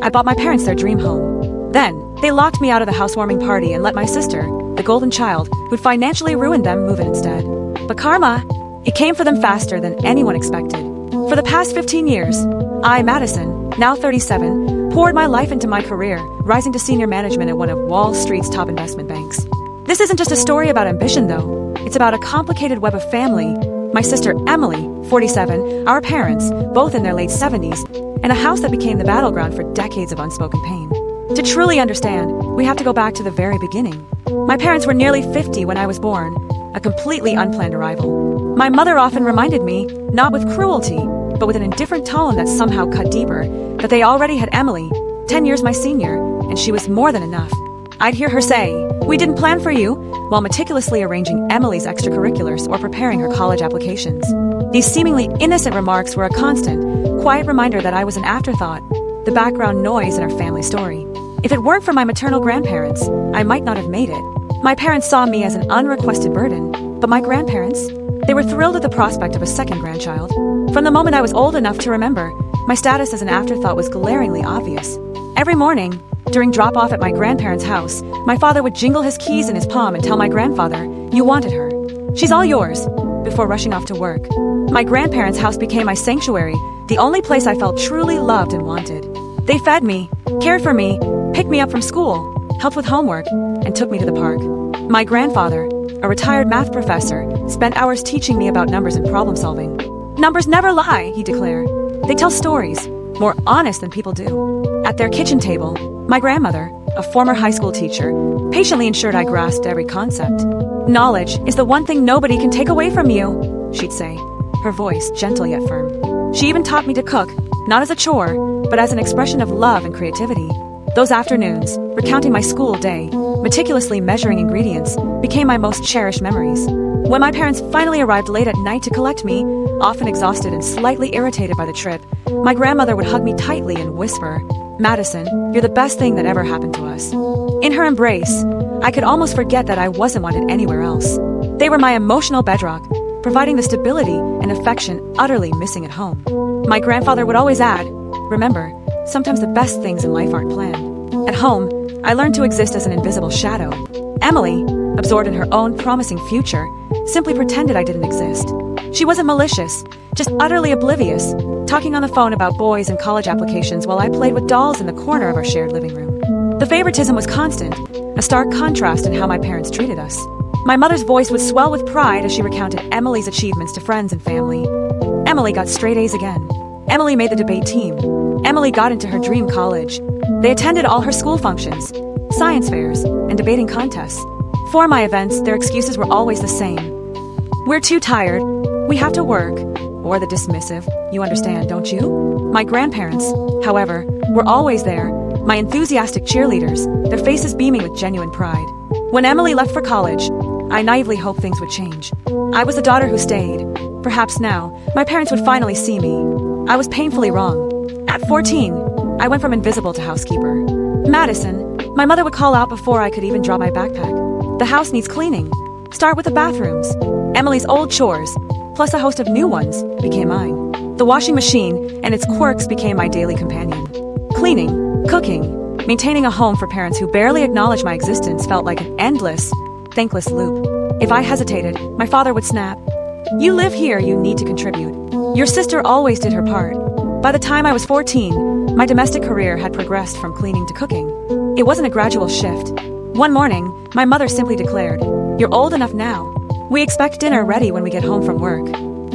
I bought my parents their dream home. Then, they locked me out of the housewarming party and let my sister, the golden child, who'd financially ruined them, move in instead. But karma, it came for them faster than anyone expected. For the past 15 years, I, Madison, now 37, poured my life into my career, rising to senior management at one of Wall Street's top investment banks. This isn't just a story about ambition, though. It's about a complicated web of family, my sister Emily, 47, our parents, both in their late 70s, and a house that became the battleground for decades of unspoken pain. To truly understand, we have to go back to the very beginning. My parents were nearly 50 when I was born, a completely unplanned arrival. My mother often reminded me, not with cruelty, but with an indifferent tone that somehow cut deeper, that they already had Emily, 10 years my senior, and she was more than enough. I'd hear her say, "We didn't plan for you," while meticulously arranging Emily's extracurriculars or preparing her college applications. These seemingly innocent remarks were a constant, quiet reminder that I was an afterthought, the background noise in our family story. If it weren't for my maternal grandparents, I might not have made it. My parents saw me as an unrequested burden, but my grandparents? They were thrilled at the prospect of a second grandchild. From the moment I was old enough to remember, my status as an afterthought was glaringly obvious. Every morning, during drop-off at my grandparents' house, my father would jingle his keys in his palm and tell my grandfather, "You wanted her. She's all yours," before rushing off to work. My grandparents' house became my sanctuary, the only place I felt truly loved and wanted. They fed me, cared for me, picked me up from school, helped with homework, and took me to the park. My grandfather, a retired math professor, spent hours teaching me about numbers and problem solving. "Numbers never lie," he declared. "They tell stories, more honest than people do." At their kitchen table, my grandmother, a former high school teacher, patiently ensured I grasped every concept. "Knowledge is the one thing nobody can take away from you," she'd say, her voice gentle yet firm. She even taught me to cook, not as a chore, but as an expression of love and creativity. Those afternoons, recounting my school day, meticulously measuring ingredients, became my most cherished memories. When my parents finally arrived late at night to collect me, often exhausted and slightly irritated by the trip, my grandmother would hug me tightly and whisper, "Madison, you're the best thing that ever happened to us." In her embrace, I could almost forget that I wasn't wanted anywhere else. They were my emotional bedrock, providing the stability and affection utterly missing at home. My grandfather would always add, "Remember, sometimes the best things in life aren't planned." At home, I learned to exist as an invisible shadow. Emily, absorbed in her own promising future, simply pretended I didn't exist. She wasn't malicious, just utterly oblivious, talking on the phone about boys and college applications while I played with dolls in the corner of our shared living room. The favoritism was constant, a stark contrast in how my parents treated us. My mother's voice would swell with pride as she recounted Emily's achievements to friends and family. Emily got straight A's again. Emily made the debate team. Emily got into her dream college. They attended all her school functions, science fairs, and debating contests. For my events, their excuses were always the same. "We're too tired. We have to work." Or the dismissive, "You understand, don't you?" My grandparents, however, were always there, my enthusiastic cheerleaders, their faces beaming with genuine pride. When Emily left for college, I naively hoped things would change. I was the daughter who stayed. Perhaps now, my parents would finally see me. I was painfully wrong. At 14, I went from invisible to housekeeper. "Madison," my mother would call out before I could even drop my backpack. "The house needs cleaning. Start with the bathrooms." Emily's old chores, plus a host of new ones, became mine. The washing machine and its quirks became my daily companion. Cleaning, cooking, maintaining a home for parents who barely acknowledged my existence felt like an endless, thankless loop. If I hesitated, my father would snap, "You live here, you need to contribute." Your sister always did her part. By the time I was 14, my domestic career had progressed from cleaning to cooking. It wasn't a gradual shift. One morning, my mother simply declared, "You're old enough now. We expect dinner ready when we get home from work."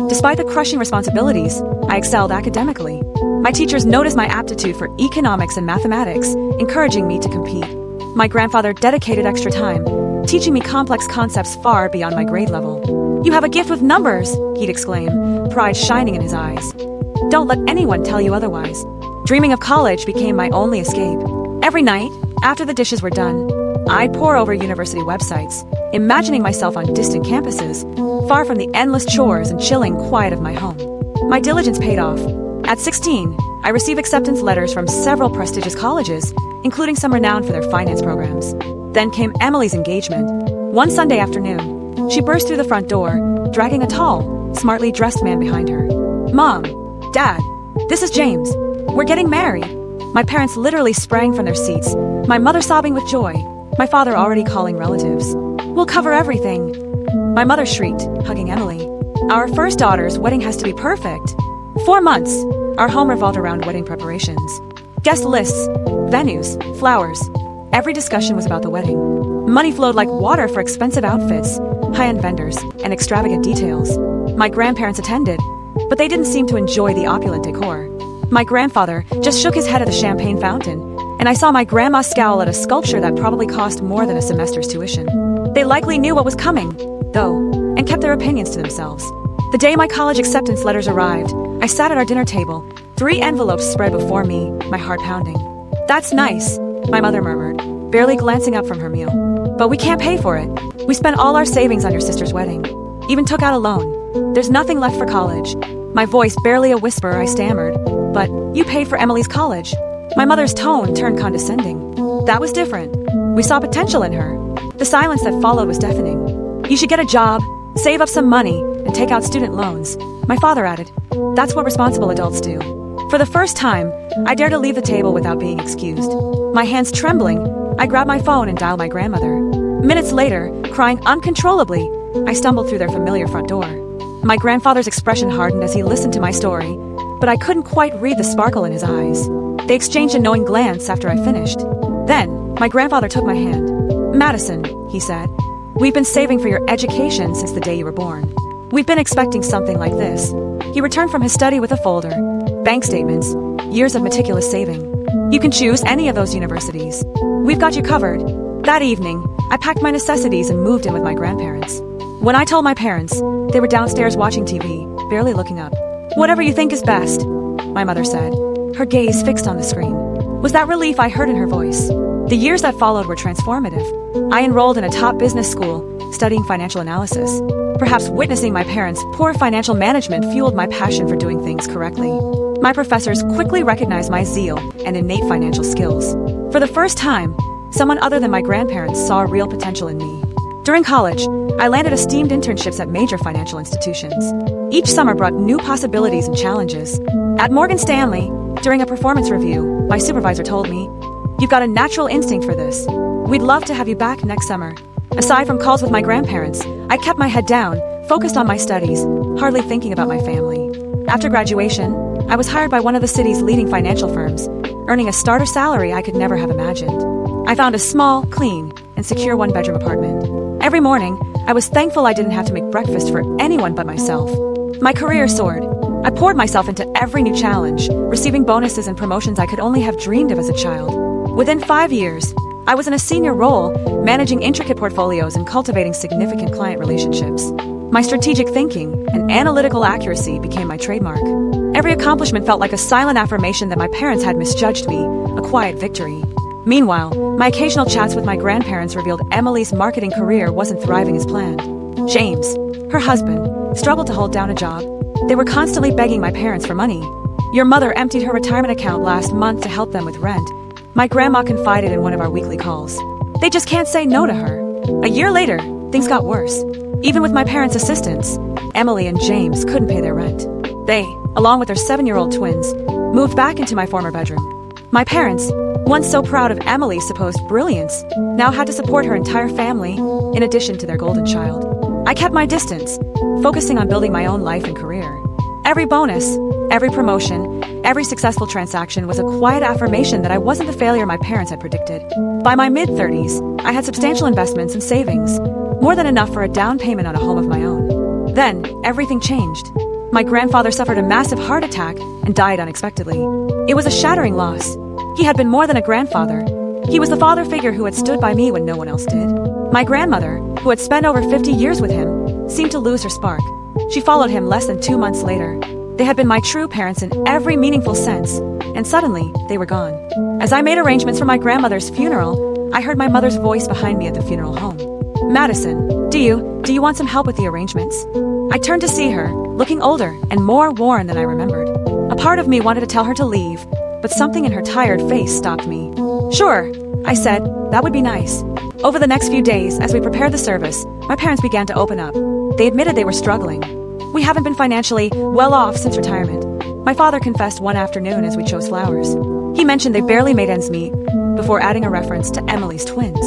Despite the crushing responsibilities, I excelled academically. My teachers noticed my aptitude for economics and mathematics, encouraging me to compete. My grandfather dedicated extra time, teaching me complex concepts far beyond my grade level. "You have a gift with numbers," he'd exclaim, pride shining in his eyes. "Don't let anyone tell you otherwise." Dreaming of college became my only escape. Every night, after the dishes were done, I'd pore over university websites, imagining myself on distant campuses, far from the endless chores and chilling quiet of my home. My diligence paid off. At 16, I received acceptance letters from several prestigious colleges, including some renowned for their finance programs. Then came Emily's engagement. One Sunday afternoon, she burst through the front door, dragging a tall, smartly dressed man behind her. "Mom, Dad, this is James. We're getting married." My parents literally sprang from their seats, my mother sobbing with joy, my father already calling relatives. "We'll cover everything." My mother shrieked, hugging Emily. "Our first daughter's wedding has to be perfect." 4 months, our home revolved around wedding preparations. Guest lists, venues, flowers. Every discussion was about the wedding. Money flowed like water for expensive outfits, high-end vendors, and extravagant details. My grandparents attended, but they didn't seem to enjoy the opulent decor. My grandfather just shook his head at the champagne fountain, and I saw my grandma scowl at a sculpture that probably cost more than a semester's tuition. They likely knew what was coming, though, and kept their opinions to themselves. The day my college acceptance letters arrived, I sat at our dinner table, 3 envelopes spread before me, my heart pounding. "That's nice," my mother murmured, barely glancing up from her meal. "But we can't pay for it. We spent all our savings on your sister's wedding. Even took out a loan. There's nothing left for college." My voice barely a whisper, I stammered. "But you paid for Emily's college." My mother's tone turned condescending. That was different. We saw potential in her. The silence that followed was deafening. "You should get a job, save up some money, and take out student loans," my father added. "That's what responsible adults do." For the first time, I dared to leave the table without being excused. My hands trembling, I grabbed my phone and dialed my grandmother. Minutes later, crying uncontrollably, I stumbled through their familiar front door. My grandfather's expression hardened as he listened to my story, but I couldn't quite read the sparkle in his eyes. They exchanged a knowing glance after I finished. Then, my grandfather took my hand. "Madison," he said, "we've been saving for your education since the day you were born. We've been expecting something like this." He returned from his study with a folder. Bank statements, years of meticulous saving. "You can choose any of those universities. We've got you covered." That evening, I packed my necessities and moved in with my grandparents. When I told my parents, they were downstairs watching TV, barely looking up. "Whatever you think is best," my mother said, her gaze fixed on the screen. Was that relief I heard in her voice? The years that followed were transformative. I enrolled in a top business school, studying financial analysis. Perhaps witnessing my parents' poor financial management fueled my passion for doing things correctly. My professors quickly recognized my zeal and innate financial skills. For the first time, someone other than my grandparents saw real potential in me. During college, I landed esteemed internships at major financial institutions. Each summer brought new possibilities and challenges. At Morgan Stanley, during a performance review, my supervisor told me, "You've got a natural instinct for this. We'd love to have you back next summer." Aside from calls with my grandparents, I kept my head down, focused on my studies, hardly thinking about my family. After graduation, I was hired by one of the city's leading financial firms, earning a starter salary I could never have imagined. I found a small, clean, and secure one-bedroom apartment. Every morning, I was thankful I didn't have to make breakfast for anyone but myself. My career soared. I poured myself into every new challenge, receiving bonuses and promotions I could only have dreamed of as a child. Within 5 years, I was in a senior role, managing intricate portfolios and cultivating significant client relationships. My strategic thinking and analytical accuracy became my trademark. Every accomplishment felt like a silent affirmation that my parents had misjudged me, a quiet victory. Meanwhile, my occasional chats with my grandparents revealed Emily's marketing career wasn't thriving as planned. James, her husband, struggled to hold down a job. They were constantly begging my parents for money. "Your mother emptied her retirement account last month to help them with rent," my grandma confided in one of our weekly calls. "They just can't say no to her." A year later, things got worse. Even with my parents' assistance, Emily and James couldn't pay their rent. They, along with their 7-year-old twins, moved back into my former bedroom. My parents, once so proud of Emily's supposed brilliance, now had to support her entire family, in addition to their golden child. I kept my distance, focusing on building my own life and career. Every bonus, every promotion, every successful transaction was a quiet affirmation that I wasn't the failure my parents had predicted. By my mid-30s, I had substantial investments and savings, more than enough for a down payment on a home of my own. Then, everything changed. My grandfather suffered a massive heart attack and died unexpectedly. It was a shattering loss. He had been more than a grandfather. He was the father figure who had stood by me when no one else did. My grandmother, who had spent over 50 years with him, seemed to lose her spark. She followed him less than 2 months later. They had been my true parents in every meaningful sense, and suddenly, they were gone. As I made arrangements for my grandmother's funeral, I heard my mother's voice behind me at the funeral home. "Madison, do you want some help with the arrangements?" I turned to see her, looking older and more worn than I remembered. A part of me wanted to tell her to leave, but something in her tired face stopped me. "Sure," I said, "that would be nice." Over the next few days, as we prepared the service, my parents began to open up. They admitted they were struggling. "We haven't been financially well off since retirement," my father confessed one afternoon as we chose flowers. He mentioned they barely made ends meet, before adding a reference to Emily's twins.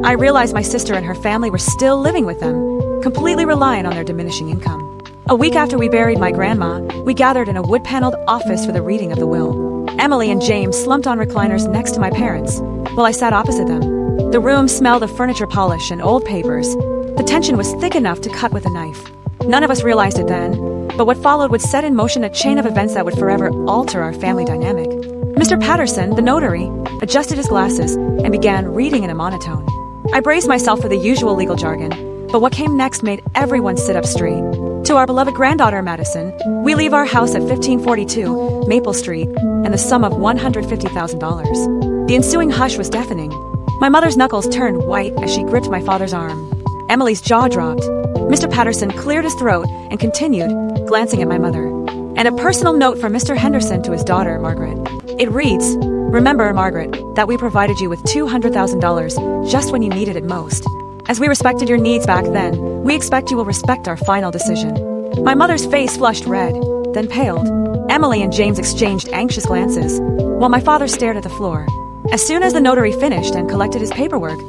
I realized my sister and her family were still living with them, completely reliant on their diminishing income. A week after we buried my grandma, we gathered in a wood-paneled office for the reading of the will. Emily and James slumped on recliners next to my parents, while I sat opposite them. The room smelled of furniture polish and old papers. The tension was thick enough to cut with a knife. None of us realized it then, but what followed would set in motion a chain of events that would forever alter our family dynamic. Mr. Patterson, the notary, adjusted his glasses and began reading in a monotone. I braced myself for the usual legal jargon, but what came next made everyone sit up straight. To our beloved granddaughter, Madison, we leave our house at 1542 Maple Street and the sum of $150,000. The ensuing hush was deafening. My mother's knuckles turned white as she gripped my father's arm. Emily's jaw dropped. Mr. Patterson cleared his throat and continued, glancing at my mother. And a personal note from Mr. Henderson to his daughter, Margaret. It reads, "Remember, Margaret, that we provided you with $200,000 just when you needed it most. As we respected your needs back then, we expect you will respect our final decision." My mother's face flushed red, then paled. Emily and James exchanged anxious glances, while my father stared at the floor. As soon as the notary finished and collected his paperwork,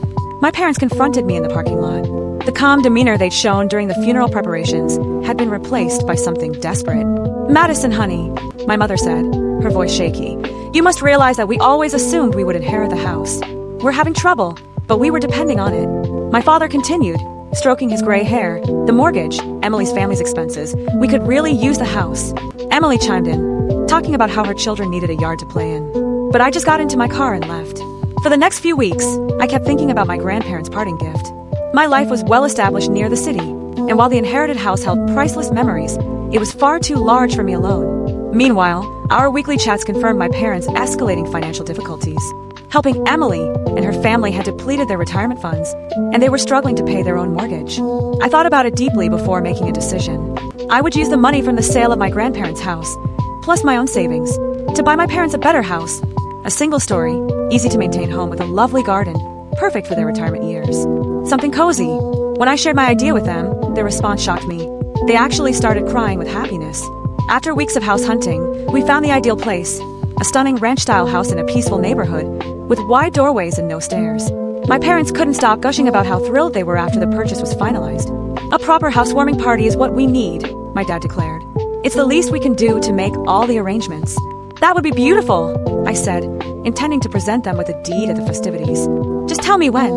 my parents confronted me in the parking lot. The calm demeanor they'd shown during the funeral preparations had been replaced by something desperate. "Madison, honey," my mother said, her voice shaky, "you must realize that we always assumed we would inherit the house. We're having trouble, but we were depending on it." My father continued, stroking his gray hair. "The mortgage, Emily's family's expenses, we could really use the house." Emily chimed in, talking about how her children needed a yard to play in. But I just got into my car and left. For the next few weeks, I kept thinking about my grandparents' parting gift. My life was well established near the city, and while the inherited house held priceless memories, it was far too large for me alone. Meanwhile, our weekly chats confirmed my parents' escalating financial difficulties. Helping Emily and her family had depleted their retirement funds, and they were struggling to pay their own mortgage. I thought about it deeply before making a decision. I would use the money from the sale of my grandparents' house, plus my own savings, to buy my parents a better house. A single-story, easy-to-maintain home with a lovely garden, perfect for their retirement years. Something cozy. When I shared my idea with them, their response shocked me. They actually started crying with happiness. After weeks of house hunting, we found the ideal place, a stunning ranch-style house in a peaceful neighborhood, with wide doorways and no stairs. My parents couldn't stop gushing about how thrilled they were after the purchase was finalized. "A proper housewarming party is what we need," my dad declared. "It's the least we can do to make all the arrangements." "That would be beautiful," I said, intending to present them with a deed at the festivities. "Just tell me when."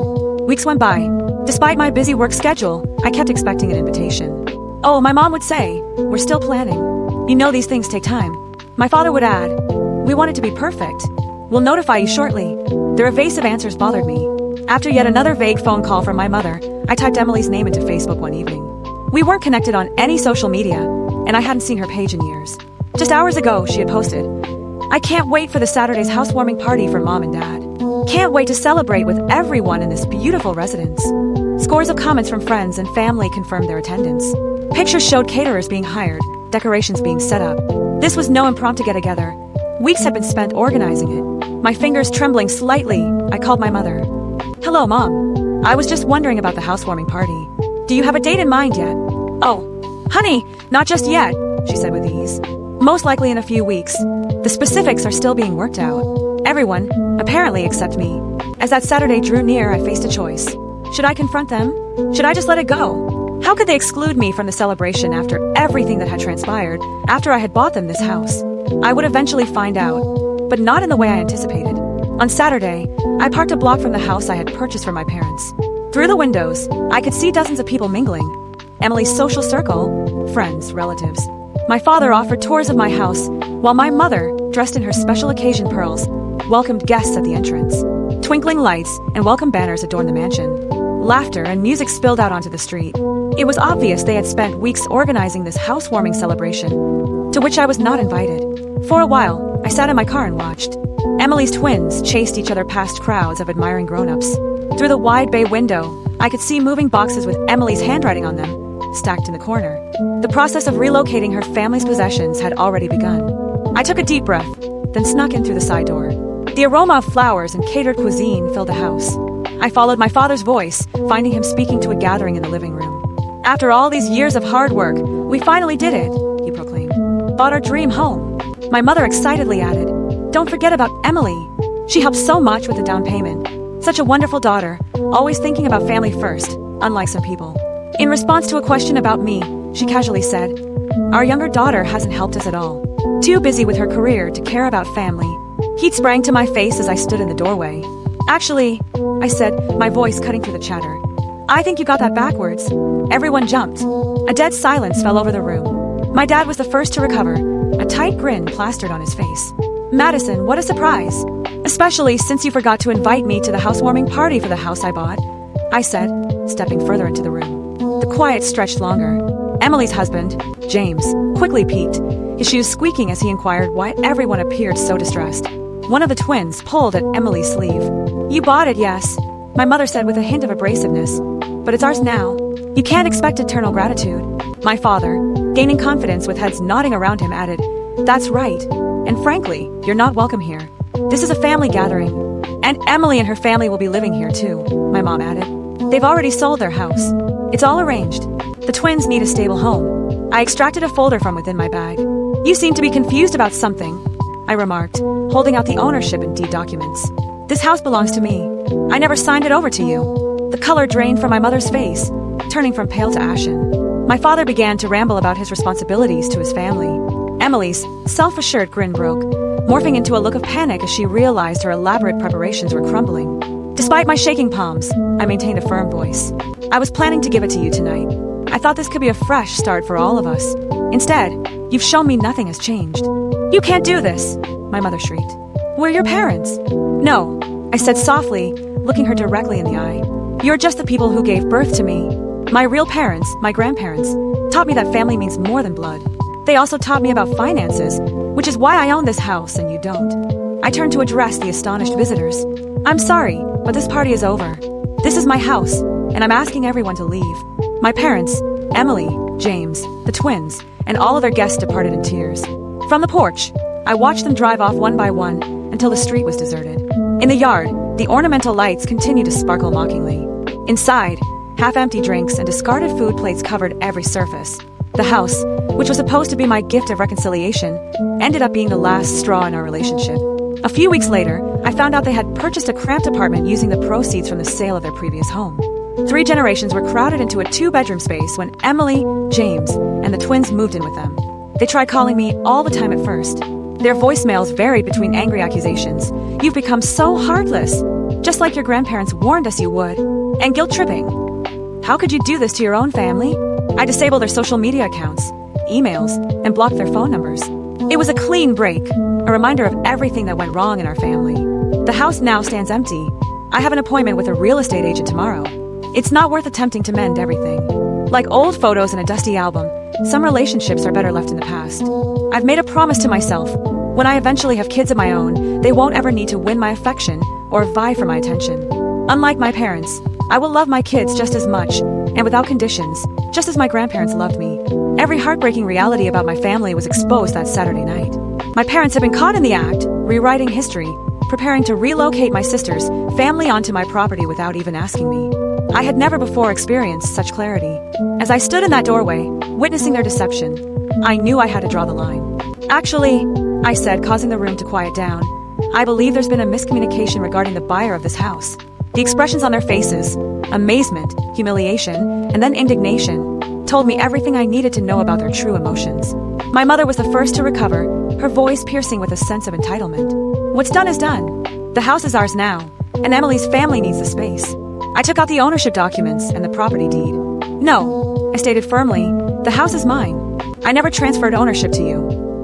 Weeks went by. Despite my busy work schedule, I kept expecting an invitation. "Oh," my mom would say, "we're still planning. You know these things take time." My father would add, "We want it to be perfect. We'll notify you shortly." Their evasive answers bothered me. After yet another vague phone call from my mother, I typed Emily's name into Facebook one evening. We weren't connected on any social media, and I hadn't seen her page in years. Just hours ago, she had posted, "I can't wait for the Saturday's housewarming party for Mom and Dad. Can't wait to celebrate with everyone in this beautiful residence." Scores of comments from friends and family confirmed their attendance. Pictures showed caterers being hired, decorations being set up. This was no impromptu get-together. Weeks had been spent organizing it. My fingers trembling slightly, I called my mother. "Hello, Mom. I was just wondering about the housewarming party. Do you have a date in mind yet?" "Oh, honey, not just yet," she said with ease. "Most likely in a few weeks. The specifics are still being worked out. Everyone, apparently except me." As that Saturday drew near, I faced a choice. Should I confront them? Should I just let it go? How could they exclude me from the celebration after everything that had transpired, after I had bought them this house? I would eventually find out, but not in the way I anticipated. On Saturday, I parked a block from the house I had purchased for my parents. Through the windows, I could see dozens of people mingling. Emily's social circle, friends, relatives. My father offered tours of my house, while my mother, dressed in her special occasion pearls, welcomed guests at the entrance. Twinkling lights and welcome banners adorned the mansion. Laughter and music spilled out onto the street. It was obvious they had spent weeks organizing this housewarming celebration, to which I was not invited. For a while, I sat in my car and watched. Emily's twins chased each other past crowds of admiring grown-ups. Through the wide bay window, I could see moving boxes with Emily's handwriting on them, stacked in the corner. The process of relocating her family's possessions had already begun. I took a deep breath, then snuck in through the side door. The aroma of flowers and catered cuisine filled the house. I followed my father's voice, finding him speaking to a gathering in the living room. "After all these years of hard work, we finally did it," he proclaimed. "Bought our dream home." My mother excitedly added, Don't forget about Emily. She helped so much with the down payment. Such a wonderful daughter, always thinking about family first, unlike some people. In response to a question about me, she casually said, "Our younger daughter hasn't helped us at all. Too busy with her career to care about family." Heat sprang to my face as I stood in the doorway. "Actually," I said, my voice cutting through the chatter, "I think you got that backwards." Everyone jumped. A dead silence fell over the room. My dad was the first to recover, a tight grin plastered on his face. "Madison, what a surprise. Especially since you forgot to invite me to the housewarming party for the house I bought," I said, stepping further into the room. The quiet stretched longer. Emily's husband, James, quickly peeked, his shoes squeaking as he inquired why everyone appeared so distressed. One of the twins pulled at Emily's sleeve. "You bought it, yes," my mother said with a hint of abrasiveness. "But it's ours now. You can't expect eternal gratitude." My father, gaining confidence with heads nodding around him, added, "That's right. And frankly, you're not welcome here. This is a family gathering. And Emily and her family will be living here too," my mom added. "They've already sold their house. It's all arranged. The twins need a stable home." I extracted a folder from within my bag. "You seem to be confused about something," I remarked, holding out the ownership and deed documents. "This house belongs to me. I never signed it over to you." The color drained from my mother's face, turning from pale to ashen. My father began to ramble about his responsibilities to his family. Emily's self-assured grin broke, morphing into a look of panic as she realized her elaborate preparations were crumbling. Despite my shaking palms, I maintained a firm voice. "I was planning to give it to you tonight. I thought this could be a fresh start for all of us. Instead, you've shown me nothing has changed." "You can't do this," my mother shrieked. "We're your parents." "No," I said softly, looking her directly in the eye. "You're just the people who gave birth to me. My real parents, my grandparents, taught me that family means more than blood. They also taught me about finances, which is why I own this house and you don't." I turned to address the astonished visitors. "I'm sorry, but this party is over. This is my house, and I'm asking everyone to leave." My parents, Emily, James, the twins, and all of their guests departed in tears. From the porch, I watched them drive off one by one until the street was deserted. In the yard, the ornamental lights continued to sparkle mockingly. Inside, half-empty drinks and discarded food plates covered every surface. The house, which was supposed to be my gift of reconciliation, ended up being the last straw in our relationship. A few weeks later, I found out they had purchased a cramped apartment using the proceeds from the sale of their previous home. 3 generations were crowded into a 2-bedroom space when Emily, James, and the twins moved in with them. They tried calling me all the time at first. Their voicemails varied between angry accusations. "You've become so heartless, just like your grandparents warned us you would," and guilt-tripping. "How could you do this to your own family?" I disabled their social media accounts, emails, and blocked their phone numbers. It was a clean break, a reminder of everything that went wrong in our family. The house now stands empty. I have an appointment with a real estate agent tomorrow. It's not worth attempting to mend everything. Like old photos in a dusty album, some relationships are better left in the past. I've made a promise to myself. When I eventually have kids of my own, they won't ever need to win my affection or vie for my attention. Unlike my parents, I will love my kids just as much, and without conditions, just as my grandparents loved me. Every heartbreaking reality about my family was exposed that Saturday night. My parents had been caught in the act, rewriting history, preparing to relocate my sister's family onto my property without even asking me. I had never before experienced such clarity. As I stood in that doorway, witnessing their deception, I knew I had to draw the line. "Actually," I said, causing the room to quiet down, "I believe there's been a miscommunication regarding the buyer of this house." The expressions on their faces, amazement, humiliation, and then indignation, told me everything I needed to know about their true emotions. My mother was the first to recover, her voice piercing with a sense of entitlement. "What's done is done. The house is ours now, and Emily's family needs the space." I took out the ownership documents and the property deed. "No," I stated firmly, "the house is mine. I never transferred ownership to you.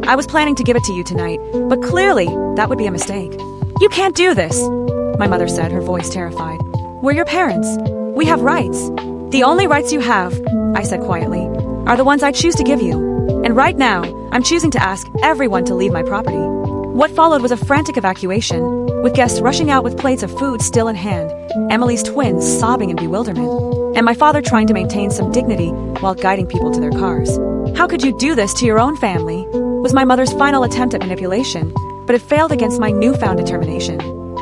I was planning to give it to you tonight, but clearly that would be a mistake." "You can't do this," my mother said, her voice terrified. "We're your parents. We have rights. The only rights you have," I said quietly, "are the ones I choose to give you. And right now, I'm choosing to ask everyone to leave my property." What followed was a frantic evacuation, with guests rushing out with plates of food still in hand, Emily's twins sobbing in bewilderment, and my father trying to maintain some dignity while guiding people to their cars. "How could you do this to your own family?" was my mother's final attempt at manipulation, but it failed against my newfound determination.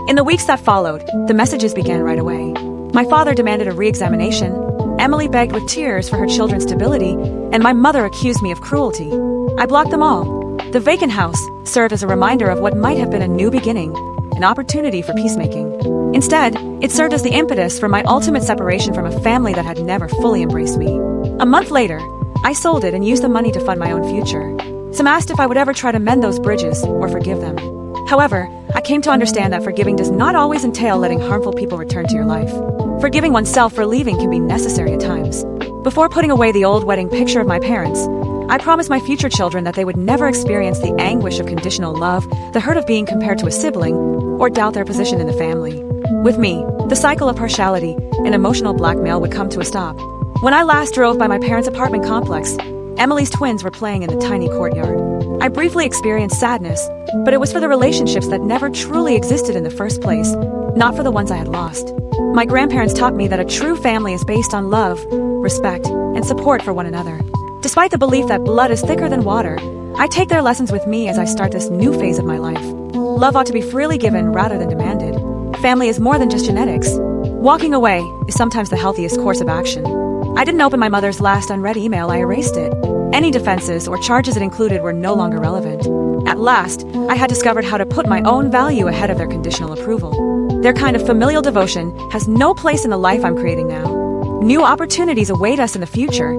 In the weeks that followed, the messages began right away. My father demanded a re-examination, Emily begged with tears for her children's stability, and my mother accused me of cruelty. I blocked them all. The vacant house served as a reminder of what might have been a new beginning, an opportunity for peacemaking. Instead, it served as the impetus for my ultimate separation from a family that had never fully embraced me. A month later, I sold it and used the money to fund my own future. Some asked if I would ever try to mend those bridges or forgive them. However, I came to understand that forgiving does not always entail letting harmful people return to your life. Forgiving oneself for leaving can be necessary at times. Before putting away the old wedding picture of my parents, I promised my future children that they would never experience the anguish of conditional love, the hurt of being compared to a sibling, or doubt their position in the family. With me, the cycle of partiality and emotional blackmail would come to a stop. When I last drove by my parents' apartment complex, Emily's twins were playing in the tiny courtyard. I briefly experienced sadness, but it was for the relationships that never truly existed in the first place, not for the ones I had lost. My grandparents taught me that a true family is based on love, respect, and support for one another. Despite the belief that blood is thicker than water, I take their lessons with me as I start this new phase of my life. Love ought to be freely given rather than demanded. Family is more than just genetics. Walking away is sometimes the healthiest course of action. I didn't open my mother's last unread email, I erased it. Any defenses or charges it included were no longer relevant. At last, I had discovered how to put my own value ahead of their conditional approval. Their kind of familial devotion has no place in the life I'm creating now. New opportunities await us in the future,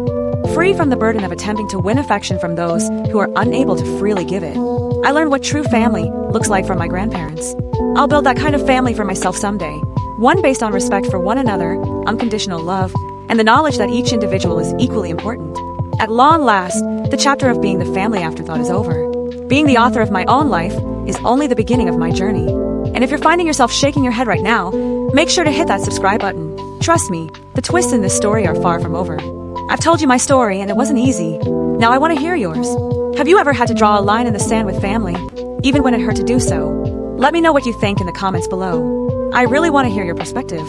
free from the burden of attempting to win affection from those who are unable to freely give it. I learned what true family looks like from my grandparents. I'll build that kind of family for myself someday, one based on respect for one another, unconditional love, and the knowledge that each individual is equally important. At long last, the chapter of being the family afterthought is over. Being the author of my own life is only the beginning of my journey. And if you're finding yourself shaking your head right now, make sure to hit that subscribe button. Trust me, the twists in this story are far from over. I've told you my story and it wasn't easy. Now I want to hear yours. Have you ever had to draw a line in the sand with family, even when it hurt to do so? Let me know what you think in the comments below. I really want to hear your perspective.